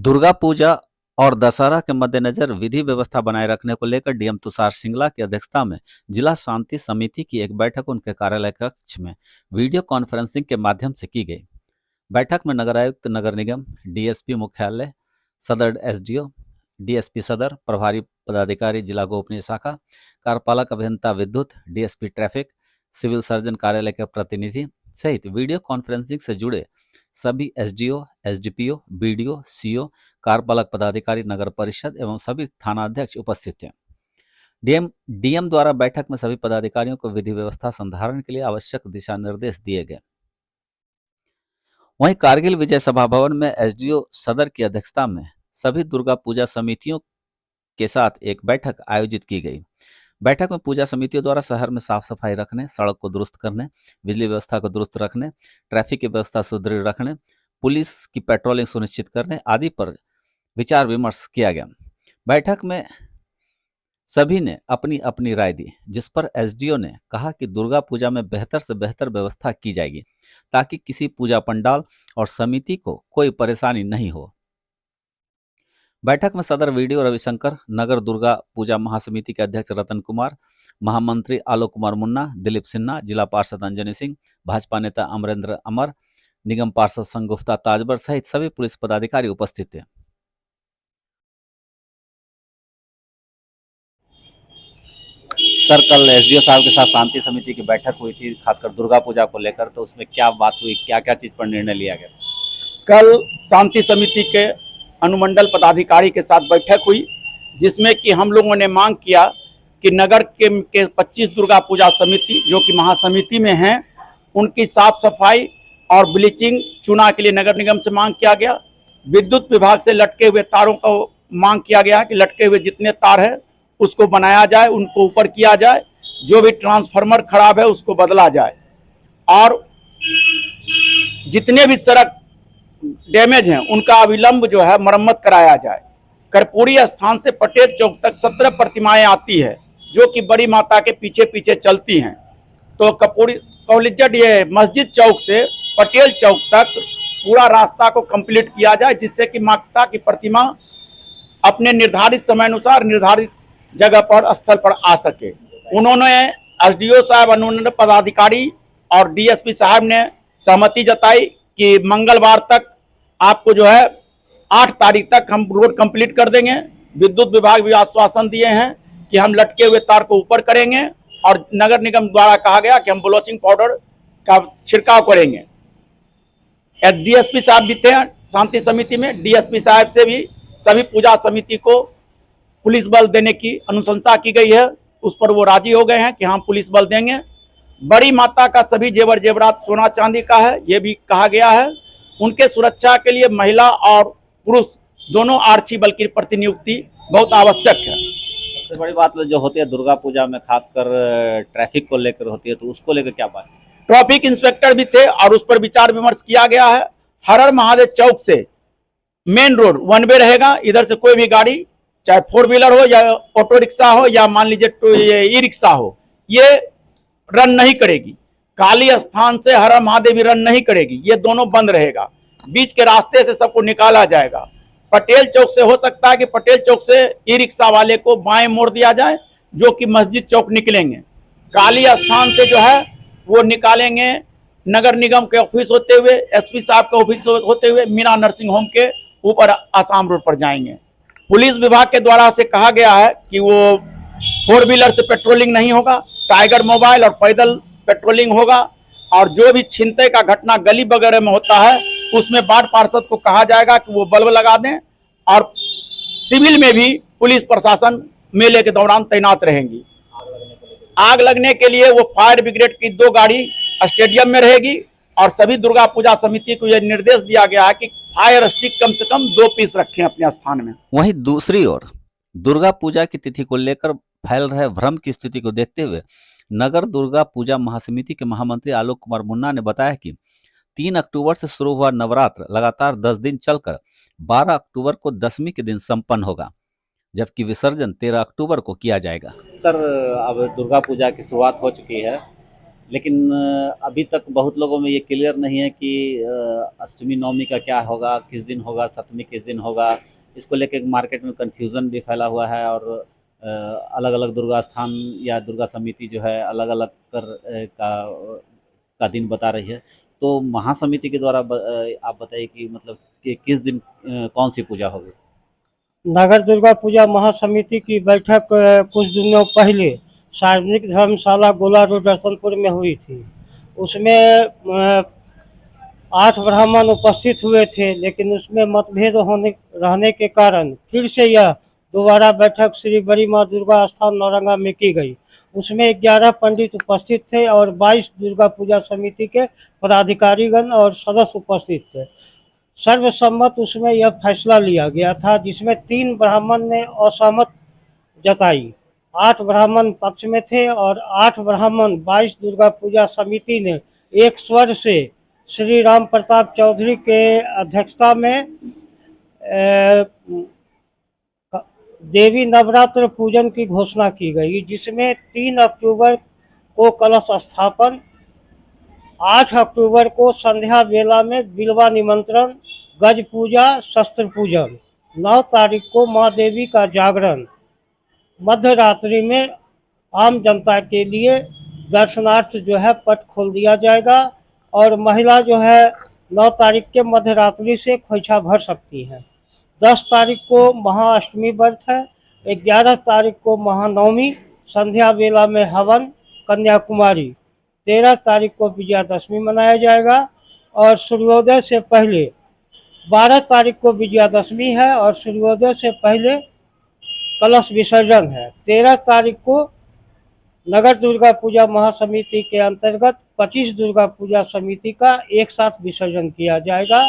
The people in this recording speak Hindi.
दुर्गा पूजा और दशहरा के मद्देनजर विधि व्यवस्था बनाए रखने को लेकर डीएम तुषार सिंगला की अध्यक्षता में जिला शांति समिति की एक बैठक उनके कार्यालय कक्ष में वीडियो कॉन्फ्रेंसिंग के माध्यम से की गई। बैठक में नगर आयुक्त नगर निगम, डीएसपी मुख्यालय, सदर एसडीओ, डीएसपी सदर, प्रभारी पदाधिकारी जिला गोपनीय शाखा, कार्यपालक अभियंता विद्युत, डीएसपी ट्रैफिक, सिविल सर्जन कार्यालय के प्रतिनिधि सहित वीडियो कॉन्फ्रेंसिंग से जुड़े सभी एसडीओ, एसडीपीओ, बीडीओ, सीओ, कार्यपालक पदाधिकारी, नगर परिषद एवं सभी थानाध्यक्ष उपस्थित थे। डीएम द्वारा बैठक में सभी पदाधिकारियों को विधि व्यवस्था संधारण के लिए आवश्यक दिशा निर्देश दिए गए। वहीं कारगिल विजय सभा भवन में एसडीओ सदर की अध्यक्षता में सभी दुर्गा पूजा समितियों के साथ एक बैठक आयोजित की गई। बैठक में पूजा समितियों द्वारा शहर में साफ सफाई रखने, सड़क को दुरुस्त करने, बिजली व्यवस्था को दुरुस्त रखने, ट्रैफिक की व्यवस्था सुदृढ़ रखने, पुलिस की पेट्रोलिंग सुनिश्चित करने आदि पर विचार विमर्श किया गया। बैठक में सभी ने अपनी अपनी राय दी, जिस पर एसडीओ ने कहा कि दुर्गा पूजा में बेहतर से बेहतर व्यवस्था की जाएगी ताकि किसी पूजा पंडाल और समिति को कोई परेशानी नहीं हो। बैठक में सदर वीडियो रविशंकर, नगर दुर्गा पूजा महासमिति के अध्यक्ष रतन कुमार, महामंत्री आलोक कुमार मुन्ना, दिलीप सिन्हा, जिला पार्षद अंजनी सिंह, भाजपा नेता अमरेंद्र अमर, निगम पार्षद संगुफ्ता ताजबर सहित सभी पुलिस पदाधिकारी उपस्थित थे। सर, कल एसडीओ साहब के साथ शांति समिति की बैठक हुई थी, खासकर दुर्गा पूजा को लेकर, तो उसमें क्या बात हुई, क्या क्या चीज पर निर्णय लिया गया? कल शांति समिति के अनुमंडल पदाधिकारी के साथ बैठक हुई, जिसमें कि हम लोगों ने मांग किया कि नगर के 25 दुर्गा पूजा समिति जो कि महासमिति में हैं, उनकी साफ सफाई और ब्लीचिंग चूना के लिए नगर निगम से मांग किया गया। विद्युत विभाग से लटके हुए तारों को मांग किया गया कि लटके हुए जितने तार हैं उसको बनाया जाए, उनको ऊपर किया जाए, जो भी ट्रांसफार्मर खराब है उसको बदला जाए, और जितने भी सड़क डैमेज हैं उनका अविलंब जो है मरम्मत कराया जाए। कर्पूरी स्थान से पटेल चौक तक 17 प्रतिमाएं आती है जो कि बड़ी माता के पीछे पीछे चलती हैं, तो कौलिजट ये मस्जिद चौक से पटेल चौक तक पूरा रास्ता को कंप्लीट किया जाए, जिससे कि माता की प्रतिमा अपने निर्धारित समय अनुसार निर्धारित जगह पर स्थल पर आ सके। उन्होंने एसडीओ साहब, अनुमंडल पदाधिकारी और डीएसपी साहब ने सहमति जताई कि मंगलवार तक आपको जो है 8 तारीख तक हम रोड कंप्लीट कर देंगे। विद्युत विभाग भी आश्वासन दिए हैं कि हम लटके हुए तार को ऊपर करेंगे, और नगर निगम द्वारा कहा गया कि हम ब्लीचिंग पाउडर का छिड़काव करेंगे। डीएसपी साहब भी थे शांति समिति में, डीएसपी साहब से भी सभी पूजा समिति को पुलिस बल देने की अनुशंसा की गई है, उस पर वो राजी हो गए हैं कि हम पुलिस बल देंगे। बड़ी माता का सभी जेवर जेवरात सोना चांदी का है, ये भी कहा गया है। उनके सुरक्षा के लिए महिला और पुरुष दोनों आरक्षी बल की प्रतिनियुक्ति बहुत आवश्यक है। सबसे बड़ी बात जो होती है दुर्गा पूजा में, खासकर ट्रैफिक को लेकर होती है, तो उसको लेकर क्या बात? ट्रैफिक इंस्पेक्टर भी थे और उस पर विचार विमर्श किया गया है। हर हर महादेव चौक से मेन रोड 1 वे रहेगा, इधर से कोई भी गाड़ी चाहे 4 व्हीलर हो या ऑटो रिक्शा हो या मान लीजिए ई रिक्शा हो, ये रन नहीं करेगी। काली स्थान से हर हर महादेव रन नहीं करेगी, ये दोनों बंद रहेगा। बीच के रास्ते से सबको निकाला जाएगा। पटेल चौक से हो सकता है कि पटेल चौक से ई रिक्शा वाले को बाएं मोड़ दिया जाए, जो कि मस्जिद चौक निकलेंगे। काली स्थान से जो है वो निकालेंगे नगर निगम के ऑफिस होते हुए, एसपी साहब के ऑफिस होते हुए मीना नर्सिंग होम के ऊपर आसाम रोड पर जाएंगे। पुलिस विभाग के द्वारा से कहा गया है कि वो 4 व्हीलर से पेट्रोलिंग नहीं होगा, टाइगर मोबाइल और पैदल पेट्रोलिंग होगा, और जो भी छिनते का घटना गली वगैरह में होता है उसमें वार्ड पार्षद को कहा जाएगा कि वो बल्ब लगा दें, और सिविल में भी पुलिस प्रशासन मेले के दौरान तैनात रहेंगी। आग लगने के लिए वो फायर ब्रिगेड की 2 गाड़ी स्टेडियम में रहेगी, और सभी दुर्गा पूजा समिति को यह निर्देश दिया गया है कि फायर स्टिक कम से कम 2 पीस रखें अपने स्थान में। वहीं दूसरी ओर दुर्गा पूजा की तिथि को लेकर फैल रहे भ्रम की स्थिति को देखते हुए नगर दुर्गा पूजा महासमिति के महामंत्री आलोक कुमार मुन्ना ने बताया कि 3 अक्टूबर से शुरू हुआ नवरात्र लगातार 10 दिन चलकर 12 अक्टूबर को दशमी के दिन संपन्न होगा, जबकि विसर्जन 13 अक्टूबर को किया जाएगा। सर, अब दुर्गा पूजा की शुरुआत हो चुकी है, लेकिन अभी तक बहुत लोगों में ये क्लियर नहीं है कि अष्टमी नवमी का क्या होगा, किस दिन होगा, सप्तमी किस दिन होगा। इसको लेके मार्केट में कन्फ्यूज़न भी फैला हुआ है और अलग-अलग दुर्गा स्थान या दुर्गा समिति जो है अलग-अलग का दिन बता रही है। तो महासमिति के द्वारा आप बताइए कि मतलब कि किस दिन कौन-सी पूजा होगी? नगर दुर्गा पूजा महासमिति की बैठक कुछ दिनों पहले सार्वजनिक धर्मशाला गोला रोड रतनपुर में हुई थी। उसमें 8 ब्राह्मण उपस्थित हुए थे, लेकिन उसमें मतभेद रहने के कारण फिर से यह दोबारा बैठक श्री बड़ी माँ दुर्गा स्थान नौरंगा में की गई। उसमें 11 पंडित उपस्थित थे और 22 दुर्गा पूजा समिति के पदाधिकारीगण और सदस्य उपस्थित थे। सर्वसम्मत उसमें यह फैसला लिया गया था, जिसमें 3 ब्राह्मण ने असहमत जताई। 8 ब्राह्मण पक्ष में थे और 8 ब्राह्मण 22 दुर्गा पूजा समिति ने एक स्वर से श्री राम प्रताप चौधरी के अध्यक्षता में देवी नवरात्र पूजन की घोषणा की गई, जिसमें 3 अक्टूबर को कलश स्थापन, 8 अक्टूबर को संध्या बेला में बिलवा निमंत्रण, गज पूजा, शस्त्र पूजन, 9 तारीख को माँ देवी का जागरण, मध्य रात्रि में आम जनता के लिए दर्शनार्थ जो है पट खोल दिया जाएगा और महिला जो है 9 तारीख के मध्य रात्रि से खोइछा भर सकती हैं। 10 तारीख को महाअष्टमी व्रत है, 11 तारीख को महानवमी, संध्या बेला में हवन, कन्याकुमारी, 13 तारीख को विजयादशमी मनाया जाएगा और सूर्योदय से पहले 12 तारीख को विजयादशमी है और सूर्योदय से पहले कलश विसर्जन है। 13 तारीख को नगर दुर्गा पूजा महासमिति के अंतर्गत 25 दुर्गा पूजा समिति का एक साथ विसर्जन किया जाएगा।